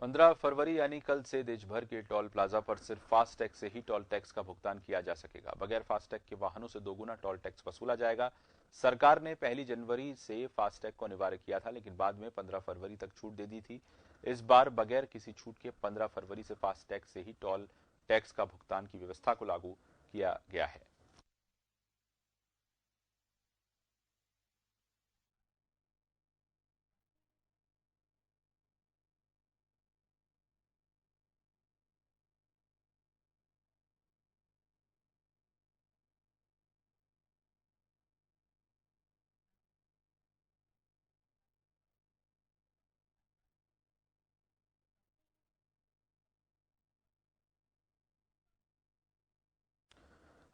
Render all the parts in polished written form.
15 फरवरी यानी कल से देश भर के टोल प्लाजा पर सिर्फ फास्टैग से ही टोल टैक्स का भुगतान किया जा सकेगा। बगैर फास्टैग के वाहनों से दोगुना टोल टैक्स वसूला जाएगा। सरकार ने 1 जनवरी से फास्टैग को अनिवार्य किया था, लेकिन बाद में 15 फरवरी तक छूट दे दी थी। इस बार बगैर किसी छूट के 15 फरवरी से फास्टैग से ही टोल टैक्स का भुगतान की व्यवस्था को लागू किया गया है।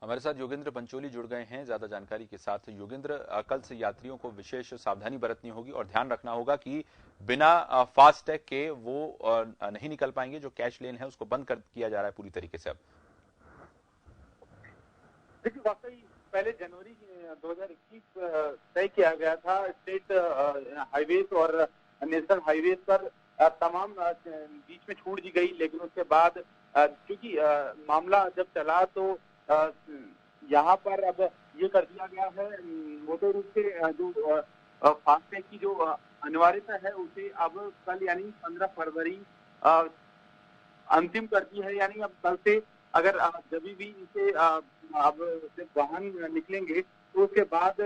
हमारे साथ योगेंद्र पंचोली जुड़ गए हैं ज्यादा जानकारी के साथ। योगेंद्र, कल से यात्रियों को विशेष सावधानी बरतनी होगी और ध्यान रखना होगा कि बिना फास्टैग के वो नहीं निकल पाएंगे। जो कैश लेन है उसको बंद कर किया जा रहा है पूरी तरीके से। अब देखिए, वाकई 1 जनवरी 2021 तय किया गया था। स्टेट हाईवेज और नेशनल हाईवेज पर तमाम बीच में छूट दी गई, लेकिन उसके बाद क्योंकि मामला जब चला तो यहाँ पर अब ये कर दिया गया है मोटे रूप से जो फास्टैग की जो अनिवार्यता है उसे अब कल यानी 15 फरवरी अंतिम कर दी है। यानी अब कल से अगर जब भी इसे अब जब वाहन निकलेंगे तो उसके बाद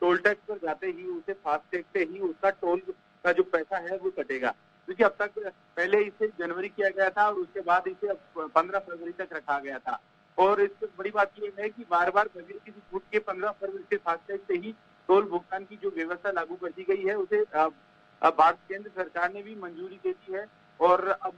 टोल टैक्स पर जाते ही उसे फास्टैग से ही उसका टोल का जो पैसा है वो कटेगा। क्योंकि अब तक पहले इसे जनवरी किया गया था और उसके बाद इसे 15 फरवरी तक रखा गया था। और इससे बड़ी बात यह है कि बार बार बगैर किसी छूट के 15 फरवरी से फास्टैग से ही टोल भुगतान की जो व्यवस्था लागू कर दी गई है उसे भारत केंद्र सरकार ने भी मंजूरी दे दी है। और अब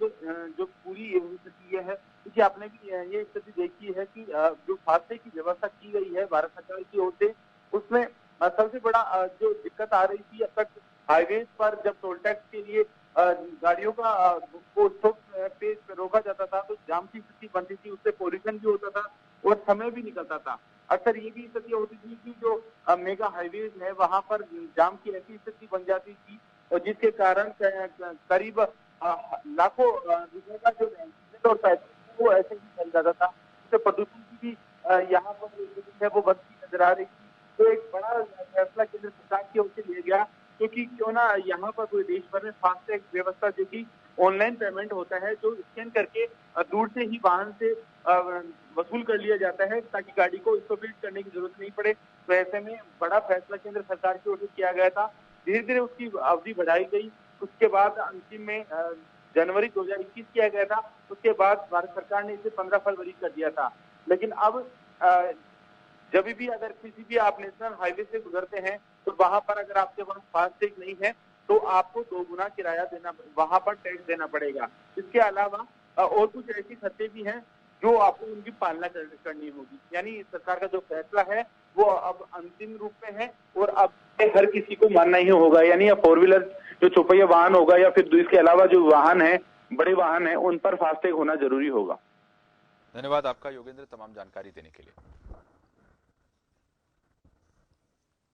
जो पूरी स्थिति यह है कि आपने भी ये स्थिति देखी है कि जो फास्टैग की व्यवस्था की गई है भारत सरकार की ओर से, उसमें सबसे बड़ा जो दिक्कत आ रही थी अब तक हाईवेज पर जब टोल टैक्स के लिए गाड़ियों का को स्टॉप पे रोका जाता था तो जाम की स्थिति बनती थी, उससे पोल्यूशन भी होता था और समय भी निकलता था। अक्सर ये भी स्थिति होती थी कि जो मेगा हाईवेज है वहां पर जाम की ऐसी स्थिति बन जाती थी और जिसके कारण करीब लाखों रुपए का जो और पैसा वो ऐसे ही चल जाता था। इससे प्रदूषण की भी यहाँ पर स्थिति है वो बढ़ती नजर आ रही थी। तो एक बड़ा फैसला केंद्र सरकार की ओर से लिया गया, क्योंकि क्यों ना यहाँ पर पूरे देश भर में फास्टैग व्यवस्था जो कि ऑनलाइन पेमेंट होता है, जो स्कैन करके दूर से ही वाहन से वसूल कर लिया जाता है ताकि गाड़ी को इसको बिल्ड करने की जरूरत नहीं पड़े। तो ऐसे में बड़ा फैसला केंद्र सरकार की ओर से किया गया था। धीरे धीरे उसकी अवधि बढ़ाई गई, उसके बाद अंतिम में जनवरी 2021 किया गया था। उसके बाद भारत सरकार ने इसे 15 फरवरी कर दिया था। लेकिन अब जब भी अगर किसी भी आप नेशनल हाईवे से गुजरते हैं तो वहां पर अगर आपके पास फास्टैग नहीं है तो आपको 2 गुना किराया देना, वहां पर टैक्स देना पड़ेगा। इसके अलावा और कुछ ऐसी शर्तें भी हैं जो आपको उनकी पालना करनी होगी। यानी सरकार का जो फैसला है वो अब अंतिम रूप में है और अब हर किसी को मानना ही होगा। यानी 4 व्हीलर जो चौपहिया वाहन होगा या फिर इसके अलावा जो वाहन है, बड़े वाहन है, उन पर फास्टैग होना जरूरी होगा। धन्यवाद आपका योगेंद्र, तमाम जानकारी देने के लिए।